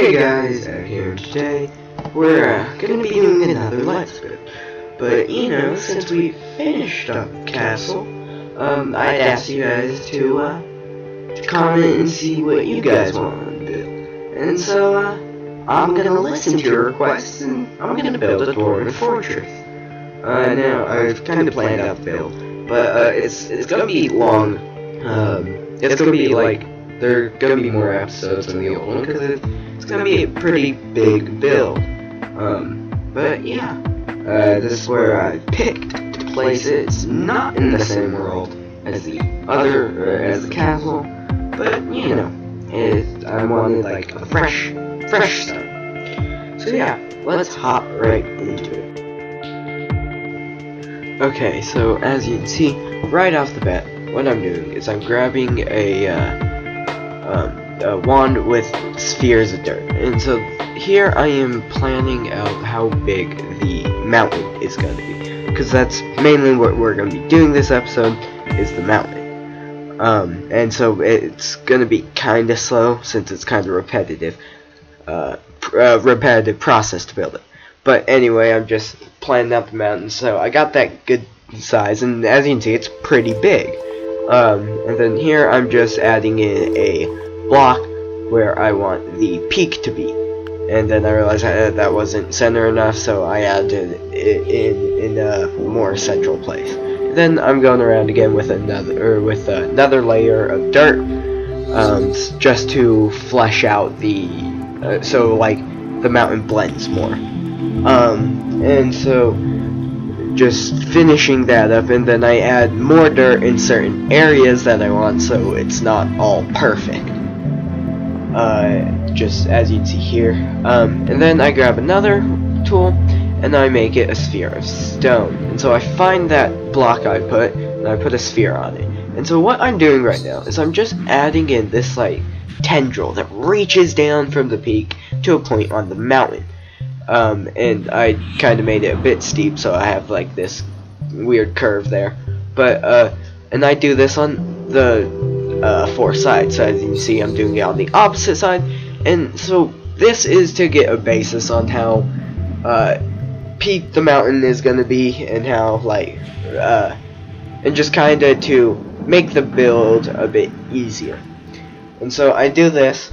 Hey guys, here today we're gonna be doing another Let's Go. But you know, since we finished up Castle, I'd ask you guys to comment and see what you guys want to build. And so I'm gonna listen to your requests and I'm gonna build a Dwarven fortress. Now I've kind of planned out the build, but it's gonna be long. It's gonna be like there are gonna be more episodes than the old one because it's gonna be a pretty big build. But yeah, this is where I picked to place it. It's not in the same world as the other, as the castle, but you know, I wanted like a fresh start. So yeah, let's hop right into it. Okay, so as you can see, right off the bat, what I'm doing is I'm grabbing a wand with spheres of dirt, and so here I am planning out how big the mountain is going to be, because that's mainly what we're going to be doing this episode, is the mountain. And so it's going to be kind of slow since it's kind of repetitive process to build it. But anyway, I'm just planning out the mountain, so I got that good size, and as you can see, it's pretty big. And then here I'm just adding in a block where I want the peak to be, and then I realized that wasn't center enough, so I added it in a more central place. Then I'm going around again with another layer of dirt, just to flesh out the so like the mountain blends more. And so just finishing that up, and then I add more dirt in certain areas that I want, so it's not all perfect. Just as you can see here. And then I grab another tool and I make it a sphere of stone. And so I find that block I put and I put a sphere on it. And so what I'm doing right now is I'm just adding in this like tendril that reaches down from the peak to a point on the mountain. And I kind of made it a bit steep, so I have like this weird curve there. But and I do this on the 4 sides. So as you can see, I'm doing it on the opposite side, and so this is to get a basis on how peak the mountain is going to be, and how like and just kind of to make the build a bit easier. And so I do this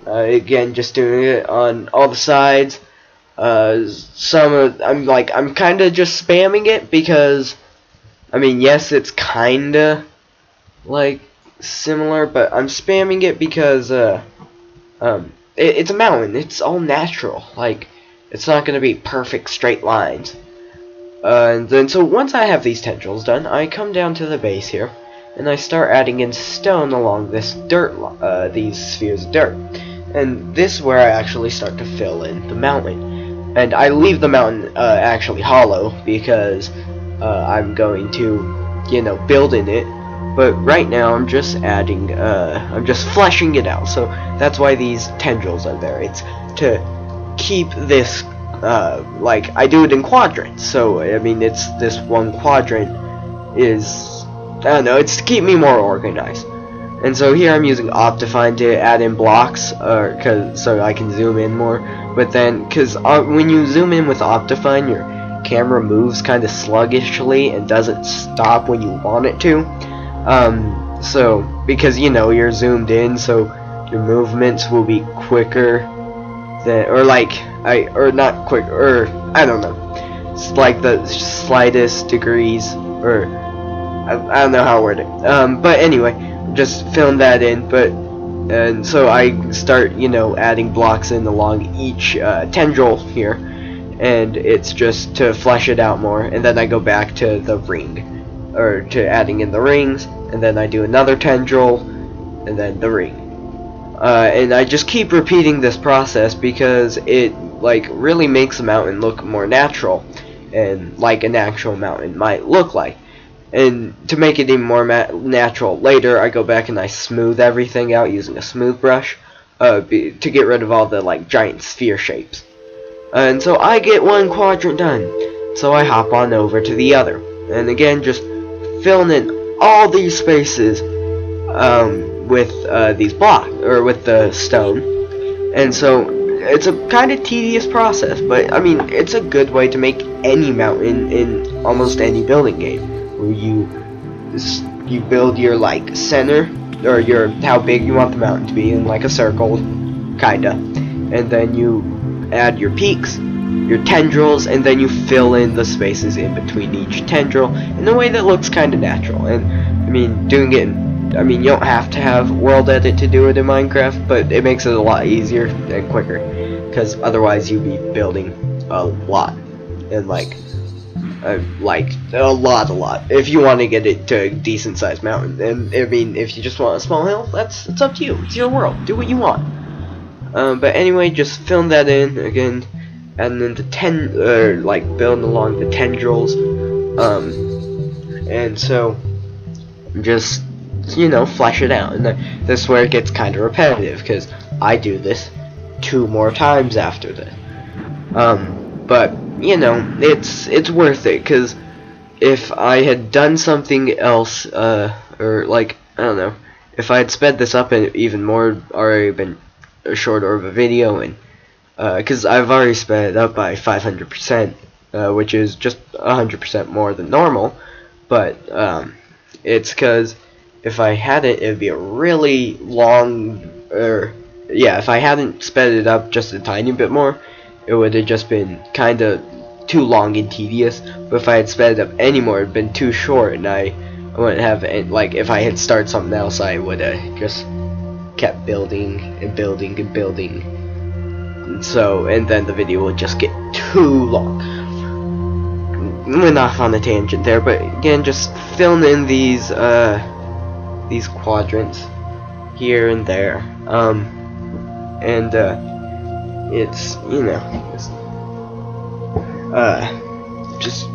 again, just doing it on all the sides. I'm kind of just spamming it because, I mean, yes, it's kind of like similar, but I'm spamming it because it's a mountain. It's all natural. Like, it's not going to be perfect straight lines. And then so once I have these tendrils done, I come down to the base here and I start adding in stone along this dirt, these spheres of dirt. And this is where I actually start to fill in the mountain. And I leave the mountain actually hollow because I'm going to, you know, build in it. But right now I'm just adding, I'm just fleshing it out. So that's why these tendrils are there. It's to keep this, like, I do it in quadrants. So, I mean, it's this one quadrant is, I don't know, it's to keep me more organized. And so here I'm using Optifine to add in blocks, so I can zoom in more. But then, because when you zoom in with Optifine, your camera moves kind of sluggishly and doesn't stop when you want it to. So because you know you're zoomed in, so your movements will be quicker than, or not quick, or I don't know. It's like the slightest degrees, or I don't know how to word it. But anyway. Just filling that in, and so I start, you know, adding blocks in along each tendril here, and it's just to flesh it out more. And then I go back to the ring, or to adding in the rings, and then I do another tendril, and then the ring. And I just keep repeating this process because it like really makes the mountain look more natural, and like an actual mountain might look like. And to make it even more natural, later I go back and I smooth everything out using a smooth brush to get rid of all the like giant sphere shapes. And so I get one quadrant done. So I hop on over to the other, and again just filling in all these spaces with these blocks, or with the stone. And so it's a kind of tedious process, but I mean, it's a good way to make any mountain in almost any building game, where you build your like center, or your how big you want the mountain to be in like a circle, kinda, and then you add your peaks, your tendrils, and then you fill in the spaces in between each tendril in a way that looks kind of natural. And I mean, doing it I mean, you don't have to have world edit to do it in Minecraft, but it makes it a lot easier and quicker, because otherwise you'd be building a lot, and like a lot if you want to get it to a decent sized mountain. And I mean, if you just want a small hill, it's up to you. It's your world. Do what you want. But anyway, just film that in again, and then like building along the tendrils. And so just, you know, flesh it out. And this is where it gets kind of repetitive, because I do this 2 more times after this. But you know, it's worth it, because if I had done something else, or like, I don't know, if I had sped this up even more, already been shorter of a video, and because I've already sped it up by 500%, which is just 100% more than normal, but it's because if I hadn't, it'd be a really long, yeah, if I hadn't sped it up just a tiny bit more, it would have just been kind of too long and tedious. But if I had sped it up any more, it'd been too short, and I wouldn't have, like, if I had started something else, I would have just kept building and building and building, and so, and then the video would just get too long. Went off on a tangent there, but again, just filling in these quadrants here and there, and it's, you know, just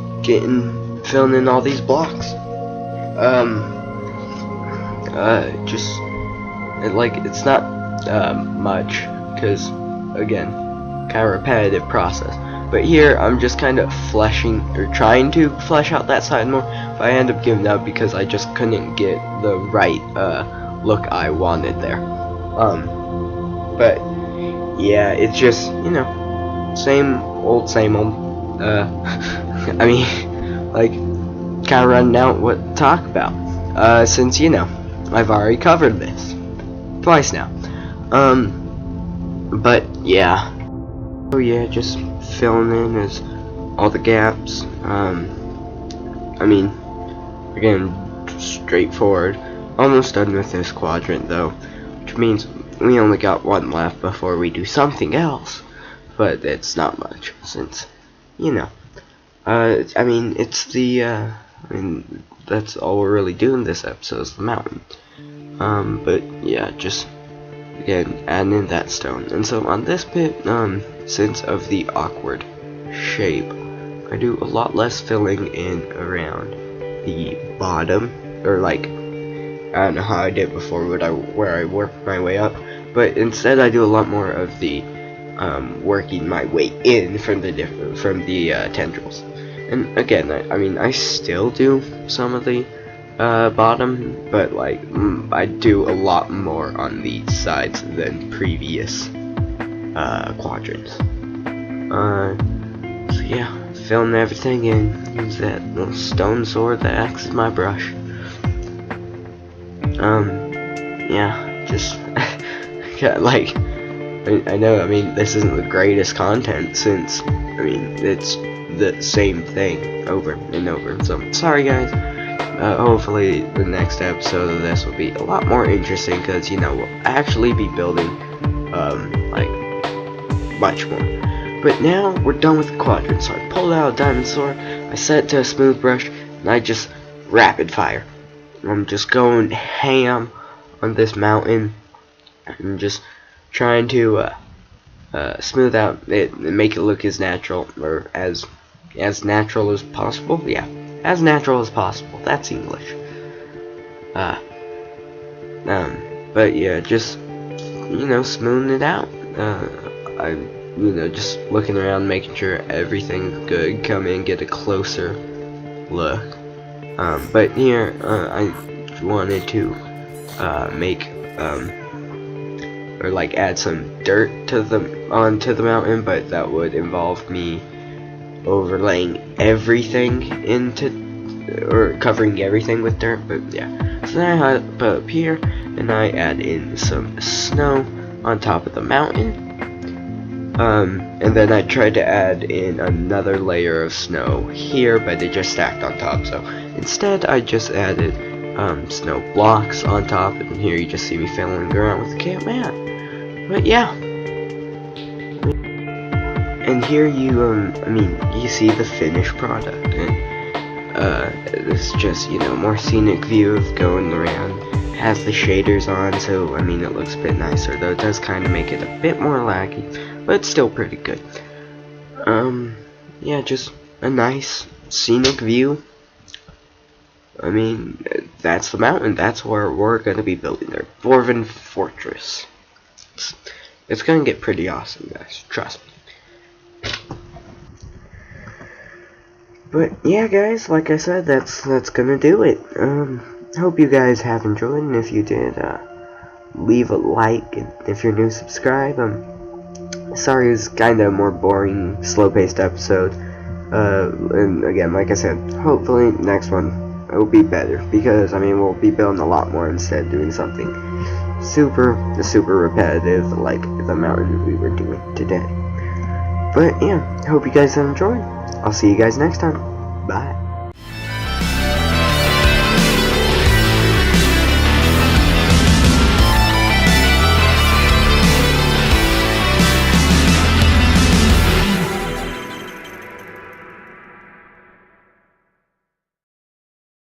filling in all these blocks. Just it's not much, because again, kind of repetitive process. But here I'm just kind of trying to flesh out that side more. But I end up giving up because I just couldn't get the right look I wanted there. But yeah, it's just, you know, same old. I mean, like, kind of running out what to talk about, since, you know, I've already covered this twice now. But yeah, oh yeah, just filling in as all the gaps. I mean, again, straightforward. Almost done with this quadrant though, which means we only got 1 left before we do something else. But it's not much, since, you know, I mean, it's the, I mean, that's all we're really doing this episode is the mountain. But yeah, just, again, adding in that stone. And so on this bit, since of the awkward shape, I do a lot less filling in around the bottom, or like, I don't know how I did before, where I worked my way up, but instead I do a lot more of the working my way in from the tendrils. And again, I mean, I still do some of the bottom, but like I do a lot more on the sides than previous quadrants. So yeah, filling everything in. Use that little stone sword that acts as my brush. Yeah, just like, I know, I mean, this isn't the greatest content, since, I mean, it's the same thing over and over. So sorry guys. Hopefully the next episode of this will be a lot more interesting, because, you know, we'll actually be building like much more. But now we're done with the quadrant, so I pulled out a diamond sword, I set it to a smooth brush, and I just rapid fire. I'm just going ham on this mountain. I'm just trying to smooth out it and make it look as natural, or as natural as possible. Yeah, as natural as possible. That's English. But yeah, just, you know, smoothing it out. You know, just looking around, making sure everything's good. Come in, get a closer look. But here, I wanted to make or like add some dirt to onto the mountain, but that would involve me overlaying everything or covering everything with dirt. But yeah, so then I hop up here and I add in some snow on top of the mountain. And then I tried to add in another layer of snow here, but they just stacked on top. So instead, I just added snow blocks on top, and here you just see me fiddling around with the Caveman. But yeah, and here you you see the finished product, and it's just, you know, more scenic view of going around. Has the shaders on, so I mean it looks a bit nicer, though it does kind of make it a bit more laggy, but it's still pretty good. Yeah, just a nice scenic view. I mean, that's the mountain. That's where we're gonna be building our Dwarven fortress. It's gonna get pretty awesome, guys. Trust me. But yeah, guys, like I said, that's gonna do it. Hope you guys have enjoyed, and if you did, leave a like, and if you're new, subscribe. Sorry, it was kind of a more boring, slow-paced episode. And again, like I said, hopefully next one will be better, because I mean we'll be building a lot more instead of doing something super repetitive like the mountain we were doing today. But yeah, hope you guys have enjoyed. I'll see you guys next time. Bye.